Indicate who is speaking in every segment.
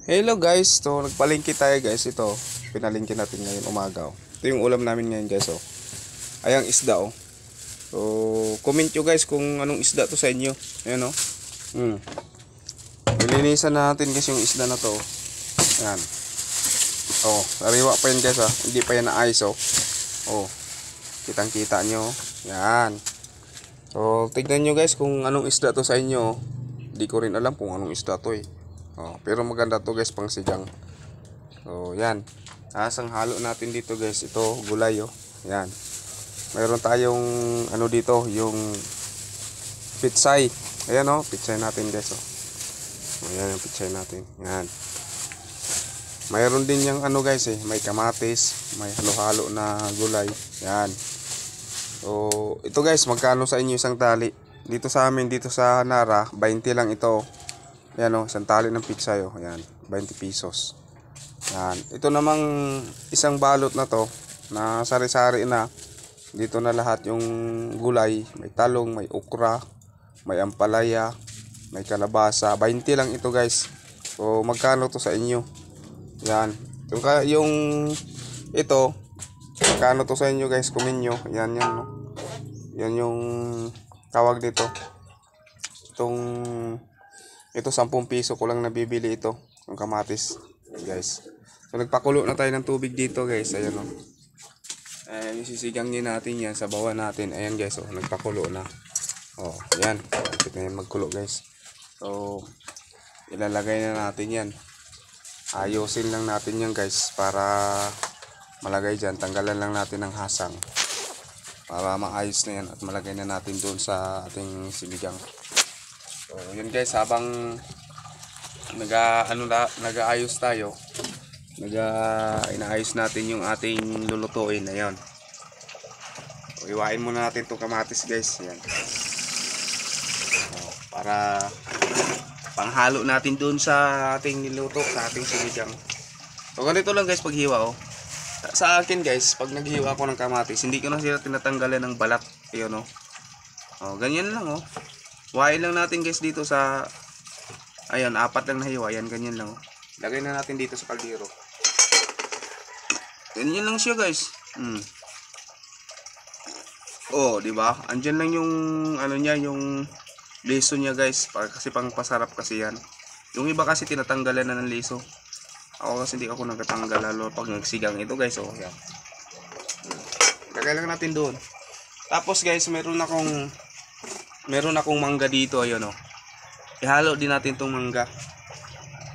Speaker 1: Hello guys, so nagpalengke tayo guys. Ito, pinalengke natin ngayon umaga. Ito yung ulam namin ngayon guys. Ayang isda oh. So, comment nyo guys kung anong isda to sa inyo. Ayan oh. Nilinisan natin guys yung isda na to. Ayan. Oh, sariwa pa yan guys Hindi pa yan na-ice oh. Oh, kitang kita nyo. Yan. So, tignan nyo guys kung anong isda to sa inyo. Hindi ko rin alam kung anong isda to eh. Oh, pero maganda to guys pang sigang. So, yan. Asang halo natin dito guys. Ito, gulay oh. Yan. Mayroon tayong ano dito, yung pitsay. Ayan oh, pitsay natin guys oh. Ayan yung pitsay natin. Yan. Mayroon din yung ano guys may kamatis, may halo-halo na gulay. Yan. So, ito guys, magkano sa inyo isang tali? Dito sa amin, dito sa Nara, 20 lang ito. Yan o, isang tali ng pizza yo. Yan, 20 pesos. Yan. Ito namang isang balot na to, na sari-sari na. Dito na lahat yung gulay. May talong, may okra, may ampalaya, may kalabasa. 20 lang ito guys. So, magkano to sa inyo? Yan. Yung ito, magkano to sa inyo guys? Comment nyo. Yan yan no. Yan yung tawag dito. Ito 10 piso ko lang nabibili ito, yung kamatis, guys. So nagpakulo na tayo ng tubig dito, guys. Ayan oh. Ayan, isisigangin natin yan, sabawan natin. Ayan, guys, oh, nagpakulo na. Oh, yan. Kapit na yan magkulo, guys. So ilalagay na natin yan. Ayusin lang natin yan, guys, para malagay dyan. Tanggalan lang natin ng hasang para maayos na yan at malagay na natin doon sa ating sinigang. So, yun guys, habang nag-aayos tayo, inaayos natin yung ating lulutuin. Ayun. So, iwain muna natin itong kamatis guys. Ayan. So, para panghalo natin doon sa ating niluto, sa ating sinigang. So, ganito lang guys paghiwa oh. Sa akin guys, pag naghiwa ako ng kamatis, hindi ko na sila tinatanggalan ng balat. Ayun oh. Oh, ganyan lang oh. Wain lang natin guys dito sa, ayan, 4 lang na hiwa. Ayan, ganyan lang oh. Lagay na natin dito sa kaldero. Ganyan lang siya guys. Oh, di ba? Andiyan lang yung ano niya, yung liso niya guys, kasi pang pasarap kasi yan. Yung iba kasi tinatanggalan na ng liso. Ako kasi hindi ako nagtatanggal lalo pag nagsigang ito guys oh. Yan. Lagay lang natin doon. Tapos guys, meron akong mangga dito, ayun oh. Ihalo din natin tong mangga.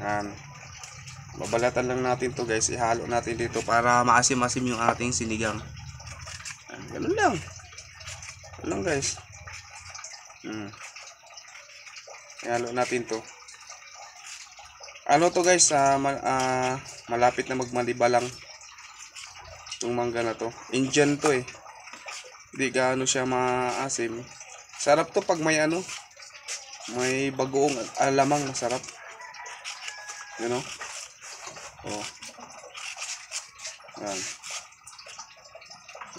Speaker 1: Yan. Babalatan lang natin to guys, ihalo natin dito para maasim-asim yung ating sinigang. Yan, ganun lang. Ganun guys. Ihalo natin to. Ano to guys, malapit na magmalibalang yung mangga na to. Indian to eh. Hindi gaano siya maasim. Sarap to pag may ano, may bagoong alamang, masarap. You know? Oh. Yan.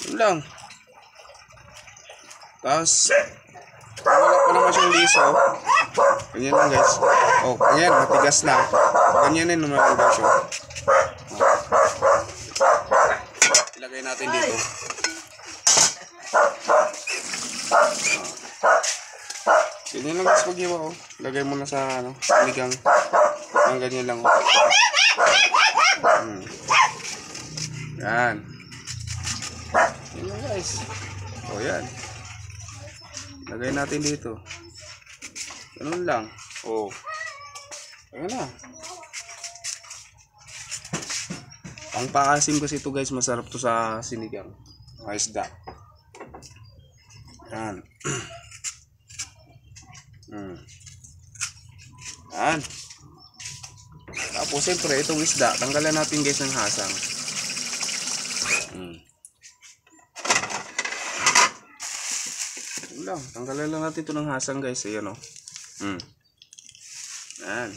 Speaker 1: Yun lang. Tapos, wala pa naman siyang liso. Ganyan lang guys. Oh, ganyan, matigas na. Ganyan din naman ang siya. Ilagay natin dito. Ganyan lang guys pag-iwa oh. Lagay mo na sa ano, sinigang. Ang ganyan lang oh. Yan. Yan lang guys. Oh yan. Lagay natin dito. Ganun lang. Oh. Ayan na. Ang paasim kasi ito guys, masarap to sa sinigang. Isda. Yan. Yan. Tapos siyempre itong isda, tanggalan natin guys ng hasang. Yan lang. Tanggalan lang natin ito ng hasang guys. Ayan o. Yan.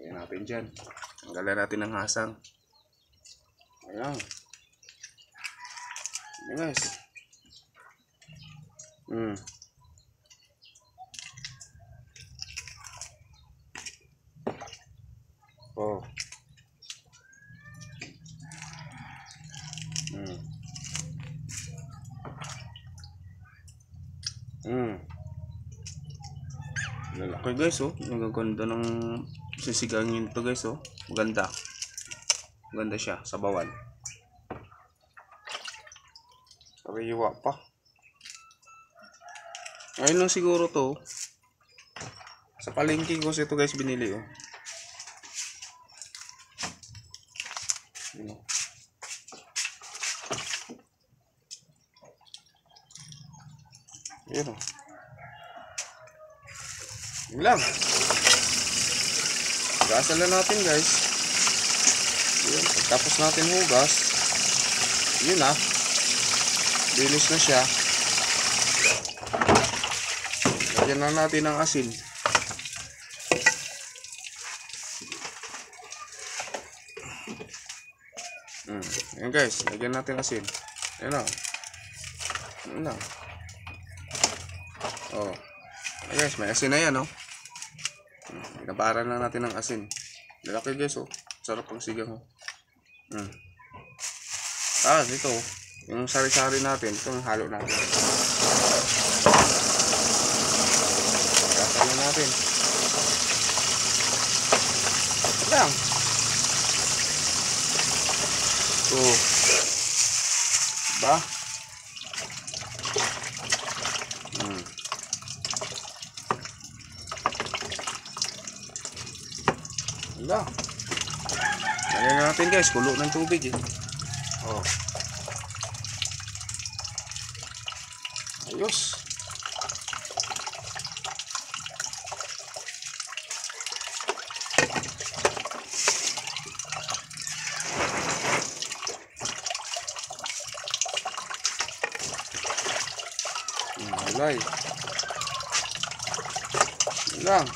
Speaker 1: Ayan natin dyan. Tanggalan natin ng hasang. Ayan. Ayan guys. Oh. Mm. Mm. Lalaki guys, oh. Nagaganda ng sisigangin to guys, oh. Maganda. Maganda siya sa bawal. Sariwa pa. Ayun lang siguro to. Sa palengke ko ito guys binili, oh. Yun, oh. Yun, oh. Yun lang. Hugasan lang natin guys. Yun. Pagtapos natin hugas, yun na. Linis na siya. Lagyan na natin ng asin. Yan guys, lagyan natin asin. Yan na. Yan na. Oh. Ayan guys, may asin na yan, oh. Pinabaran lang natin ng asin. Lalaki guys, oh. Sarap ang sigang, oh. Ito, yung sari-sari natin, itong halo natin. Kasalo natin. Lang. Oh. Diba? Wala. Lagyan na natin guys, kulo ng tubig eh. Oh. Ayos. Alay. Lang.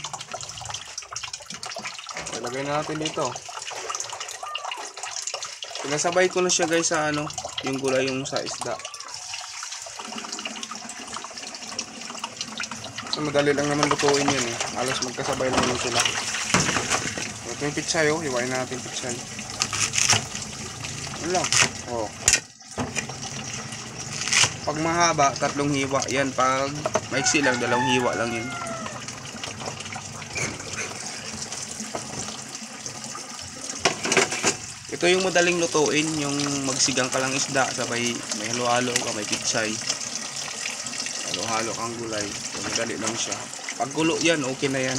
Speaker 1: Ilagay na natin dito. Pinasabay ko na siya guys sa ano, yung gulay yung sa isda. So madali lang naman lutuin yan eh. Halos magkasabay lang yun sila. Ito yung pitsay, oh. Hiwain na natin pitsay. Ano lang. Oh. Pag mahaba, 3 hiwa. Yan, pag maiksi lang, 2 hiwa lang yun. Ito yung madaling lutuin, yung magsigang ka lang isda, sabay may halo-halo ka, may pitsay. Halo-halo kang gulay. So, madali lang siya. Pag kulo yan, okay na yan.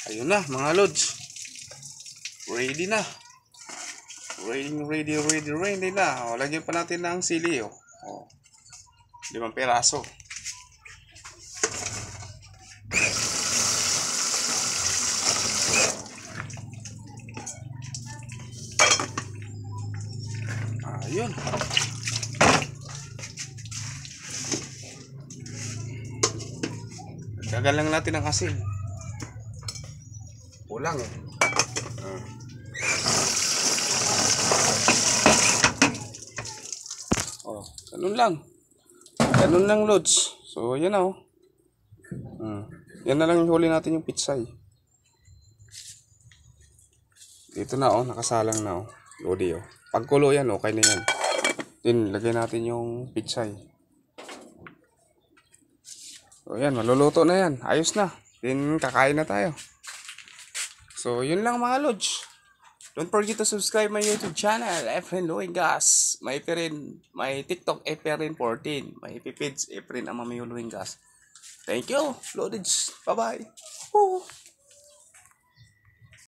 Speaker 1: Ayun na mga lods. Ready na. Ready na. O, lagyan pa natin ng sili, oh. O, 5 peraso. Ayun. Gagalang natin ang asin. Kulang eh. Oh, ganun lang. Ganun lang lods. So, yan na, oh. Yan na lang yung huli natin yung pitsay. Dito na, oh. Nakasalang na, oh. Lodi, oh. Pagkulo yan, okay na yan. Then, lagyan natin yung pitsay. So, yan. Maluluto na yan. Ayos na. Then, kakain na tayo. So, yun lang mga lods. Don't forget to subscribe my YouTube channel, Efren Luengas. May TikTok, Efren14. May Pipids, Efren Amamio Luengas. Thank you, loads. Bye-bye.